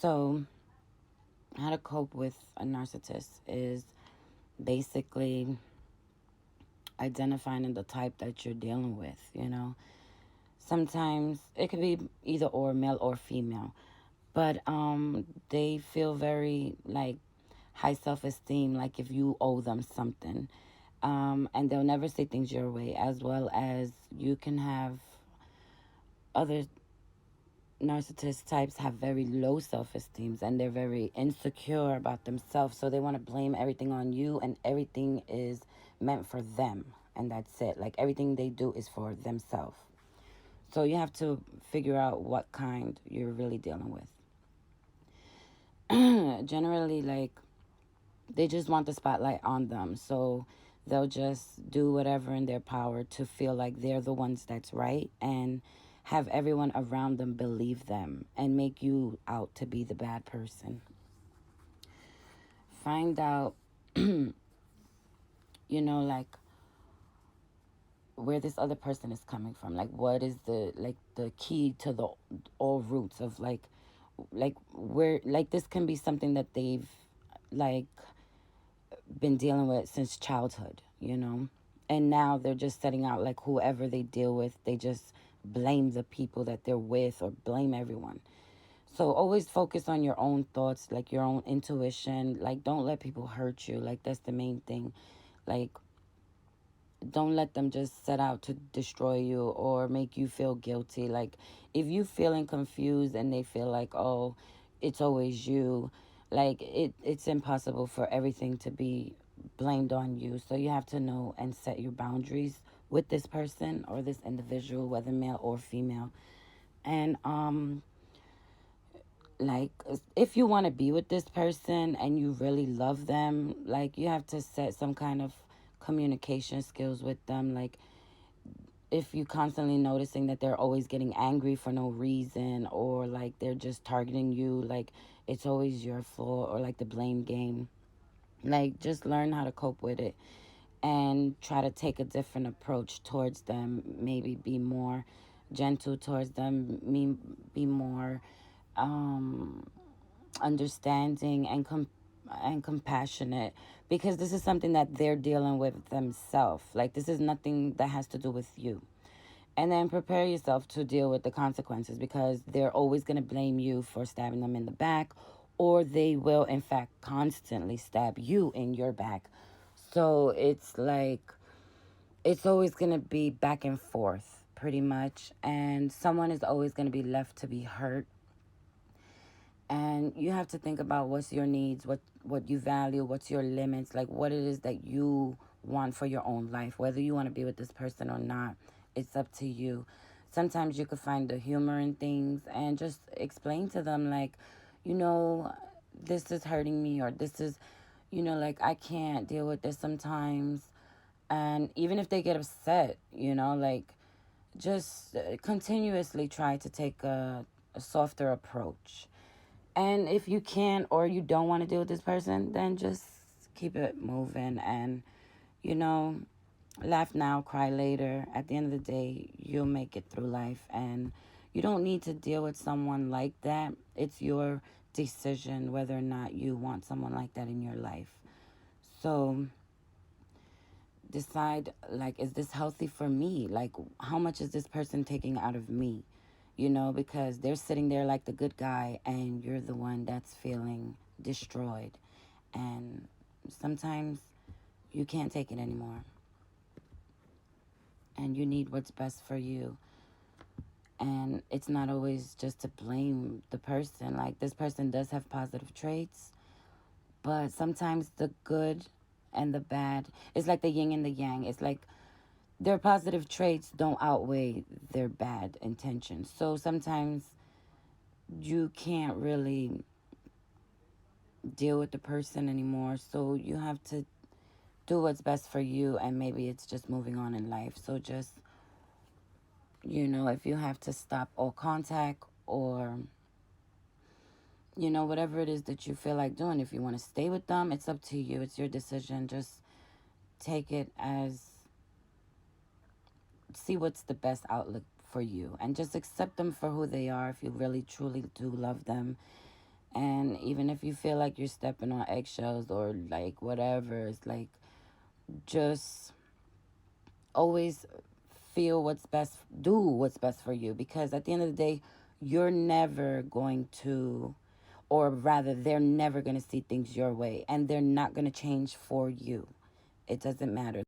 So, how to cope with a narcissist is basically identifying the type that you're dealing with. Sometimes it could be either or, male or female, but they feel very like high self-esteem, like if you owe them something. And they'll never say things your way, as well as you can have other narcissist types have very low self-esteem, and they're very insecure about themselves, so they want to blame everything on you, and everything is meant for them, and that's it. Like everything they do is for themselves. So you have to figure out what kind you're really dealing with. Generally, like, they just want the spotlight on them, so they'll just do whatever in their power to feel like they're the ones that's right, and have everyone around them believe them and make you out to be the bad person. Find out, like, where this other person is coming from. Like, what is the key to the all roots of, like where, like, this can be something that they've, like, been dealing with since childhood. And now they're just setting out, like, whoever they deal with, they just blame the people that they're with, or blame everyone. So always focus on your own thoughts, like your own intuition. Like, don't let people hurt you. Like, that's the main thing. Like, don't let them just set out to destroy you or make you feel guilty. Like, if you feeling confused and they feel like, oh, it's always you, like, it's impossible for everything to be blamed on you. So you have to know and set your boundaries with this person or this individual, whether male or female. And like, if you want to be with this person and you really love them, like, you have to set some kind of communication skills with them. Like, if you constantly noticing that they're always getting angry for no reason, or like they're just targeting you, like it's always your fault, or like the blame game, like, just learn how to cope with it and try to take a different approach towards them. Maybe be more gentle towards them, be more um understanding and compassionate, because this is something that they're dealing with themselves. Like, this is nothing that has to do with you. And then prepare yourself to deal with the consequences, because they're always going to blame you for stabbing them in the back, or they will in fact constantly stab you in your back. So it's like, it's always going to be back and forth pretty much, and someone is always going to be left to be hurt. And you have to think about what's your needs, what you value, what's your limits, like what it is that you want for your own life. Whether you want to be with this person or not, it's up to you. Sometimes you could find the humor in things and just explain to them, like, you know this is hurting me, or this is, like, I can't deal with this sometimes. And even if they get upset, like, just continuously try to take a softer approach. And if you can't, or you don't want to deal with this person, then just keep it moving, and, you know, laugh now, cry later. At the end of the day, you'll make it through life, and you don't need to deal with someone like that. It's your decision whether or not you want someone like that in your life. So decide, like, is this healthy for me? Like, how much is this person taking out of me? Because they're sitting there like the good guy, and you're the one that's feeling destroyed. And sometimes you can't take it anymore, and you need what's best for you. And it's not always just to blame the person. Like, this person does have positive traits, but sometimes the good and the bad, it's like the yin and the yang. It's like their positive traits don't outweigh their bad intentions. So sometimes you can't really deal with the person anymore. So you have to do what's best for you, and maybe it's just moving on in life. So just, if you have to stop all contact, or, whatever it is that you feel like doing, if you want to stay with them, it's up to you. It's your decision. Just take it as, see what's the best outlook for you, and just accept them for who they are if you really truly do love them. And even if you feel like you're stepping on eggshells or like whatever, it's like just always feel what's best, do what's best for you. Because at the end of the day, you're never going to, or rather, they're never going to see things your way, and they're not going to change for you. It doesn't matter.